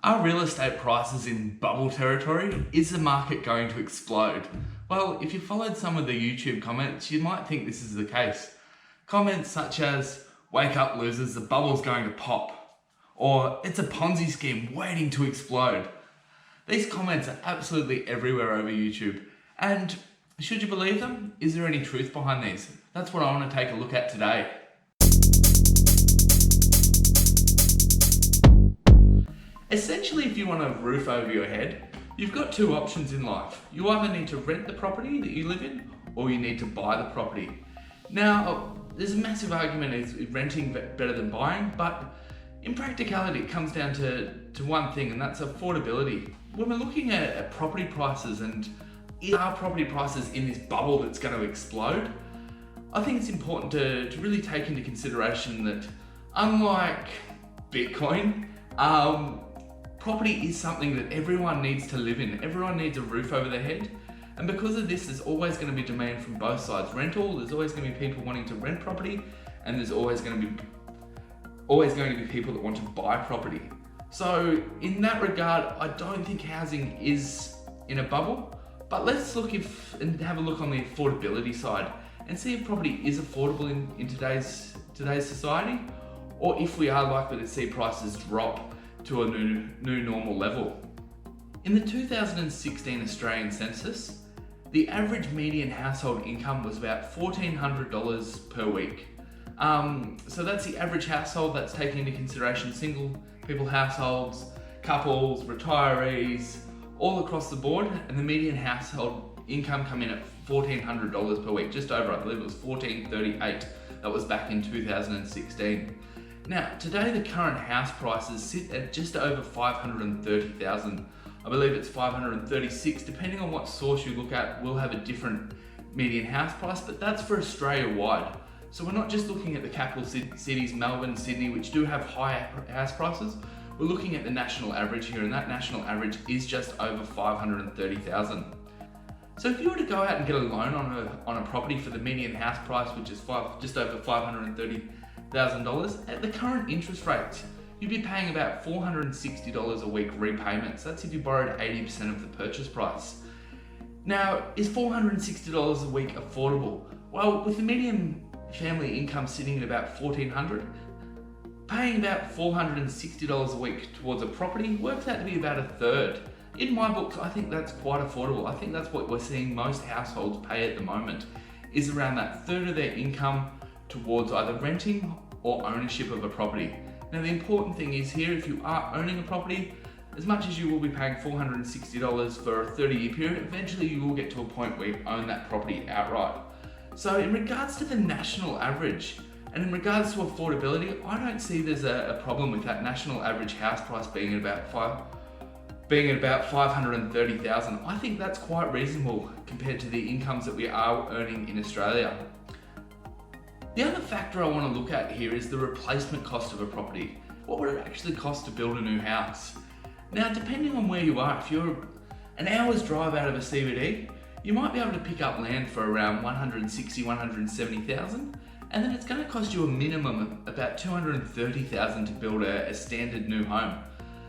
Are real estate prices in bubble territory? Is the market going to explode? Well, if you followed some of the YouTube comments, you might think this is the case. Comments such as, "Wake up losers, the bubble's going to pop," or "It's a Ponzi scheme waiting to explode." These comments are absolutely everywhere over YouTube. And should you believe them? Is there any truth behind these? That's what I want to take a look at today. Essentially, if you want a roof over your head, you've got two options in life. You either need to rent the property that you live in, or you need to buy the property. Now, there's a massive argument, is renting better than buying? But in practicality, it comes down to one thing, and that's affordability. When we're looking at property prices and are property prices in this bubble that's going to explode, I think it's important to really take into consideration that unlike Bitcoin, property is something that everyone needs to live in. Everyone needs a roof over their head. And because of this, there's always going to be demand from both sides. Rental, there's always going to be people wanting to rent property, and there's always going to be people that want to buy property. So in that regard, I don't think housing is in a bubble, but let's look and have a look on the affordability side and see if property is affordable in today's society, or if we are likely to see prices drop to a new normal level. In the 2016 Australian census, the average median household income was about $1,400 per week. So that's the average household. That's taking into consideration single people households, couples, retirees, all across the board, and the median household income come in at $1,400 per week, just over, I believe it was $1,438. That was back in 2016. Now, today the current house prices sit at just over $530,000. I believe it's $536, depending on what source you look at, will have a different median house price, but that's for Australia-wide. So we're not just looking at the capital cities, Melbourne, Sydney, which do have high house prices. We're looking at the national average here, and that national average is just over $530,000. So if you were to go out and get a loan on a property for the median house price, which is just over $530,000, at the current interest rates, you'd be paying about $460 a week repayments. That's if you borrowed 80% of the purchase price. Now, is $460 a week affordable? Well, with the median family income sitting at about $1,400, paying about $460 a week towards a property works out to be about a third. In my books, I think that's quite affordable. I think that's what we're seeing most households pay at the moment, is around that third of their income towards either renting or ownership of a property. Now, the important thing is here, if you are owning a property, as much as you will be paying $460 for a 30-year period, eventually you will get to a point where you own that property outright. So in regards to the national average, and in regards to affordability, I don't see there's a problem with that national average house price being at about $530,000. I think that's quite reasonable compared to the incomes that we are earning in Australia. The other factor I want to look at here is the replacement cost of a property. What would it actually cost to build a new house? Now, depending on where you are, if you're an hour's drive out of a CBD, you might be able to pick up land for around $160,000, $170,000, and then it's going to cost you a minimum of about $230,000 to build a standard new home.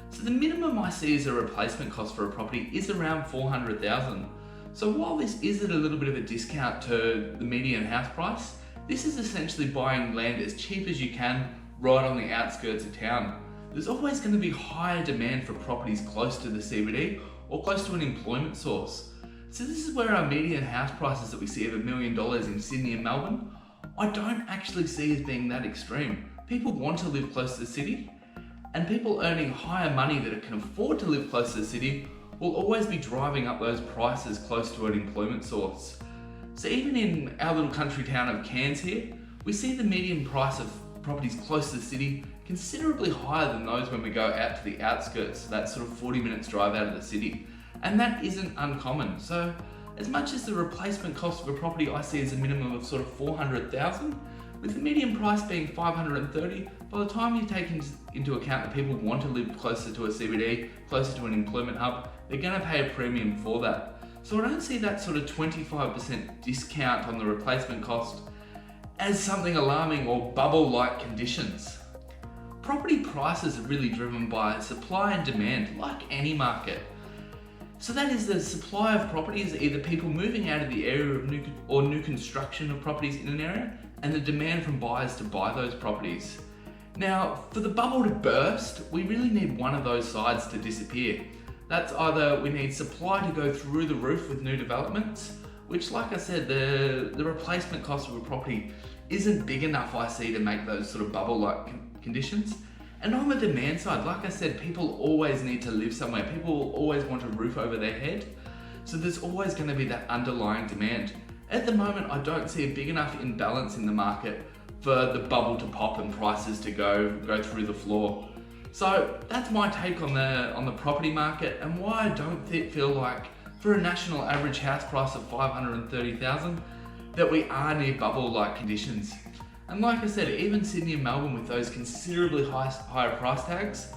So the minimum I see as a replacement cost for a property is around $400,000. So while this is at a little bit of a discount to the median house price, this is essentially buying land as cheap as you can right on the outskirts of town. There's always going to be higher demand for properties close to the CBD or close to an employment source. So this is where our median house prices that we see of $1 million in Sydney and Melbourne, I don't actually see as being that extreme. People want to live close to the city, and people earning higher money that can afford to live close to the city will always be driving up those prices close to an employment source. So even in our little country town of Cairns here, we see the median price of properties close to the city considerably higher than those when we go out to the outskirts, that sort of 40 minutes drive out of the city. And that isn't uncommon. So as much as the replacement cost of a property I see as a minimum of sort of $400,000, with the median price being $530, by the time you take into account that people want to live closer to a CBD, closer to an employment hub, they're going to pay a premium for that. So I don't see that sort of 25% discount on the replacement cost as something alarming or bubble-like conditions. property prices are really driven by supply and demand, like any market. So that is the supply of properties, either people moving out of the area of new construction of properties in an area, and the demand from buyers to buy those properties. Now, for the bubble to burst, we really need one of those sides to disappear. That's either we need supply to go through the roof with new developments, which, like I said, the replacement cost of a property isn't big enough, I see, to make those sort of bubble-like conditions. And on the demand side, like I said, people always need to live somewhere. People always want a roof over their head. So there's always going to be that underlying demand. At the moment, I don't see a big enough imbalance in the market for the bubble to pop and prices to go through the floor. So that's my take on the property market, and why I don't feel like for a national average house price of $530,000 that we are near bubble-like conditions. And like I said, even Sydney and Melbourne with those considerably higher price tags,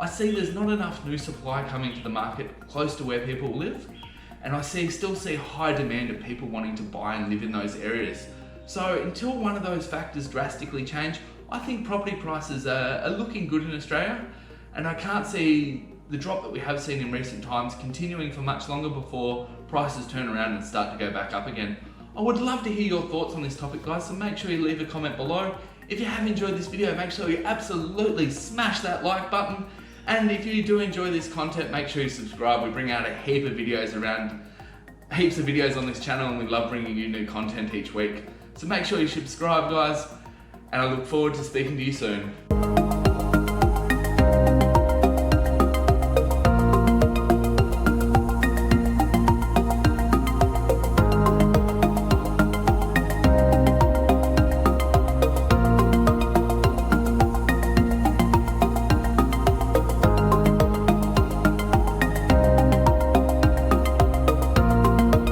I see there's not enough new supply coming to the market close to where people live, and I still see high demand of people wanting to buy and live in those areas. So until one of those factors drastically change, I think property prices are looking good in Australia, and I can't see the drop that we have seen in recent times continuing for much longer before prices turn around and start to go back up again. I would love to hear your thoughts on this topic, guys, so make sure you leave a comment below. If you have enjoyed this video, make sure you absolutely smash that like button. And if you do enjoy this content, make sure you subscribe. We bring out a heap of videos on this channel, and we love bringing you new content each week. So make sure you subscribe, guys, and I look forward to speaking to you soon.